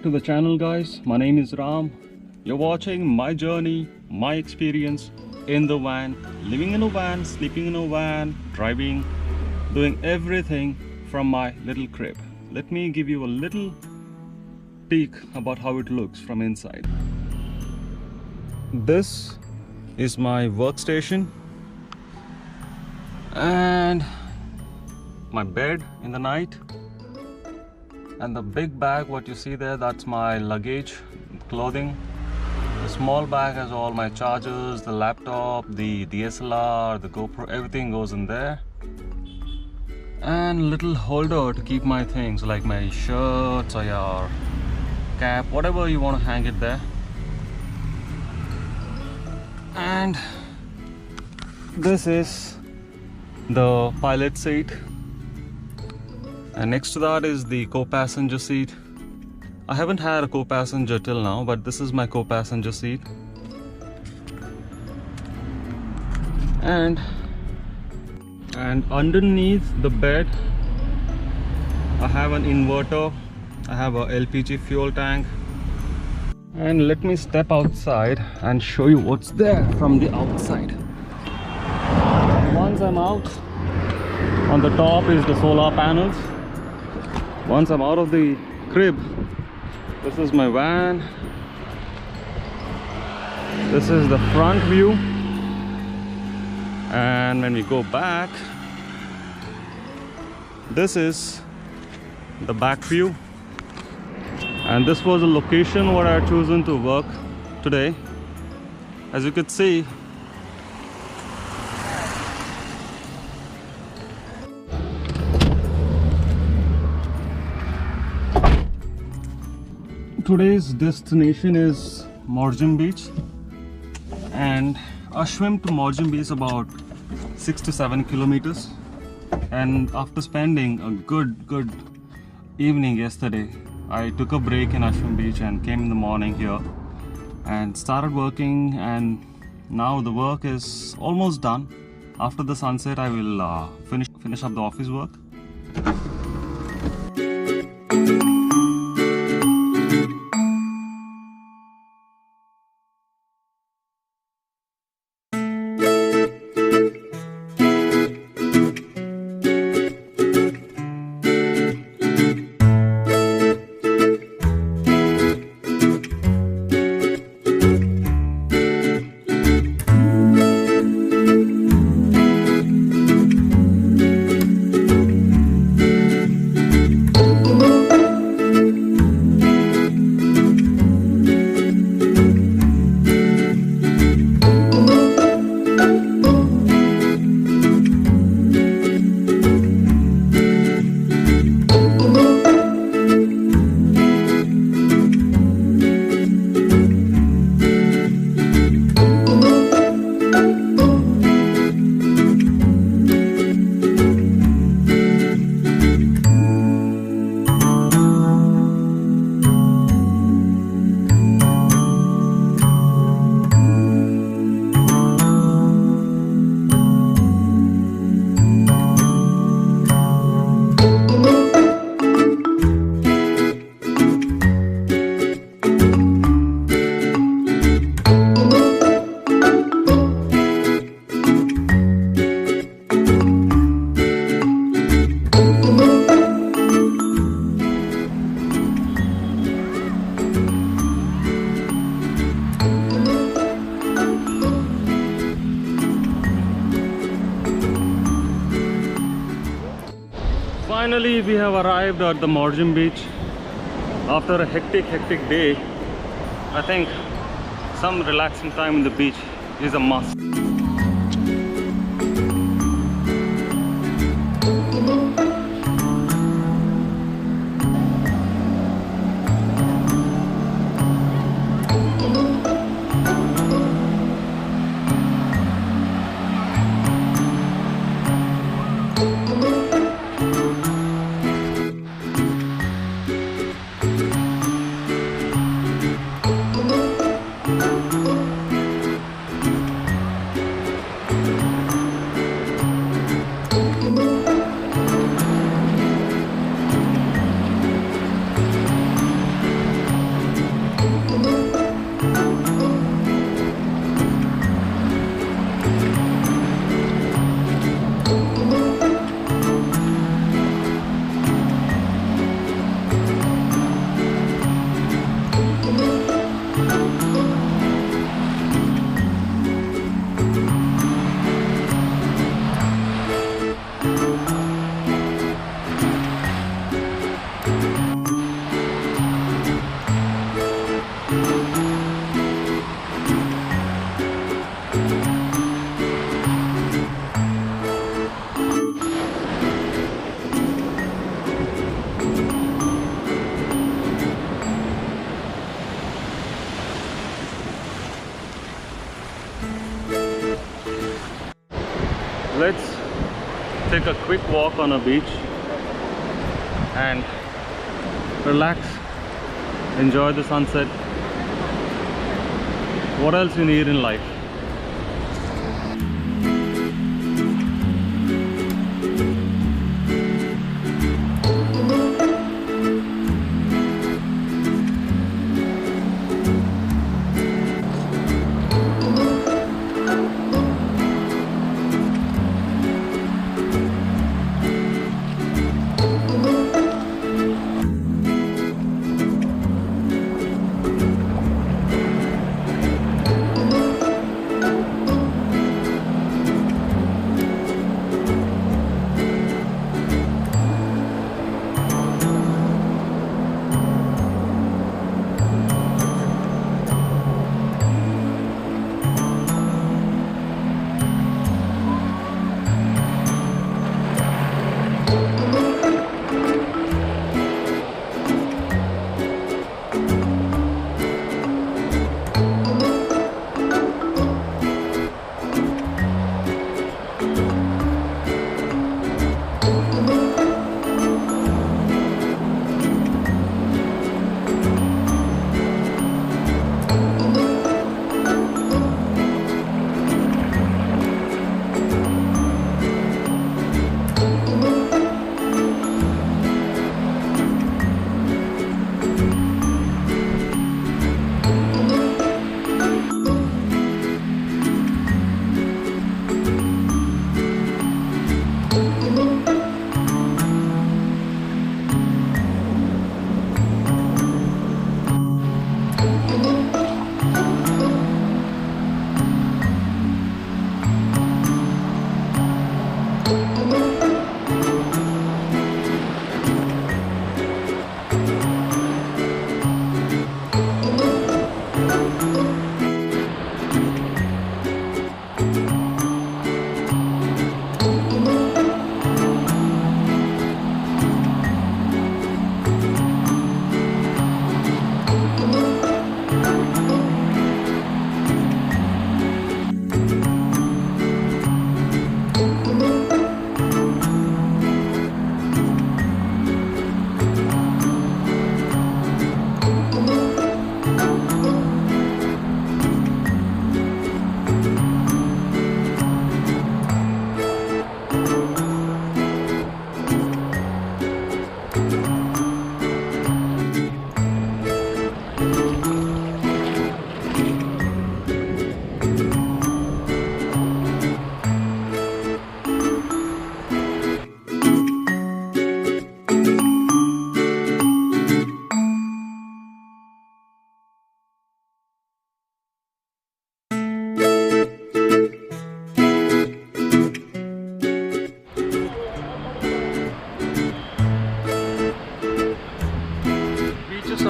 back to the channel, guys. My name is Ram. You're watching my journey, my experience in the van, living in a van, sleeping in a van, driving, doing everything from my little crib. Let me give you a little peek about how it looks from inside. This is my workstation and my bed in the night, and the big bag what you see there, that's my luggage, clothing. The small bag has all my chargers, the laptop, the DSLR, the GoPro, everything goes in there. And little holder to keep my things like my shirts or your cap, whatever you want to hang it there. And this is the pilot seat, and next to that is the co-passenger seat. I haven't had a co-passenger till now, but this is my co-passenger seat. And underneath the bed I have an inverter, I have a LPG fuel tank. And let me step outside and show you what's there from the outside. Once I'm out, on the top is the solar panels. Once I'm out of the crib, this is my van. This is the front view. And when we go back, this is the back view. And this was a location where I had chosen to work today. As you could see, today's destination is Morjim beach, and a swim to Morjim beach is about 6 to 7 kilometers. And after spending a good evening yesterday, I took a break in Ashwin Beach and came in the morning here and started working, and now the work is almost done. After the sunset I will finish up the office work. Finally, we have arrived at the Morjim beach after a hectic day. I think some relaxing time in the beach is a must. let's take a quick walk on a beach and relax, enjoy the sunset. What else you need in life?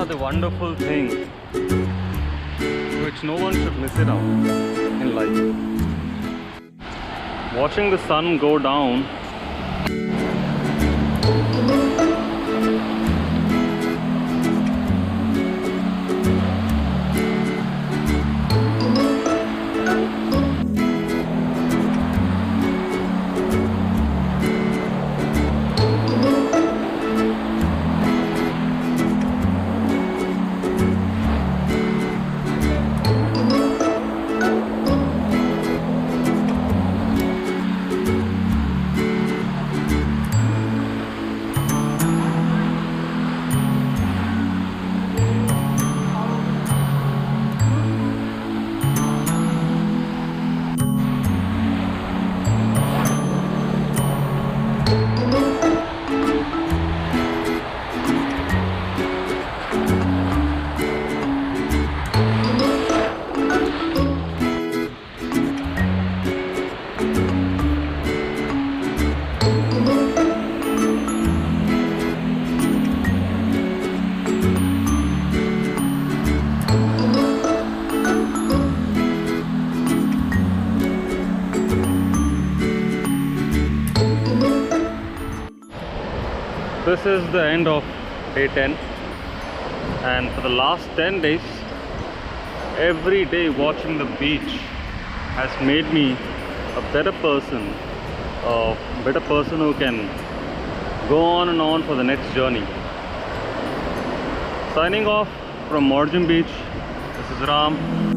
Are the wonderful thing which no one should miss it out in life. Watching the sun go down This is the end of day 10, and for the last 10 days, every day watching the beach has made me a better person a better person who can go on and on for the next journey. Signing off from Morjim Beach, this is Ram.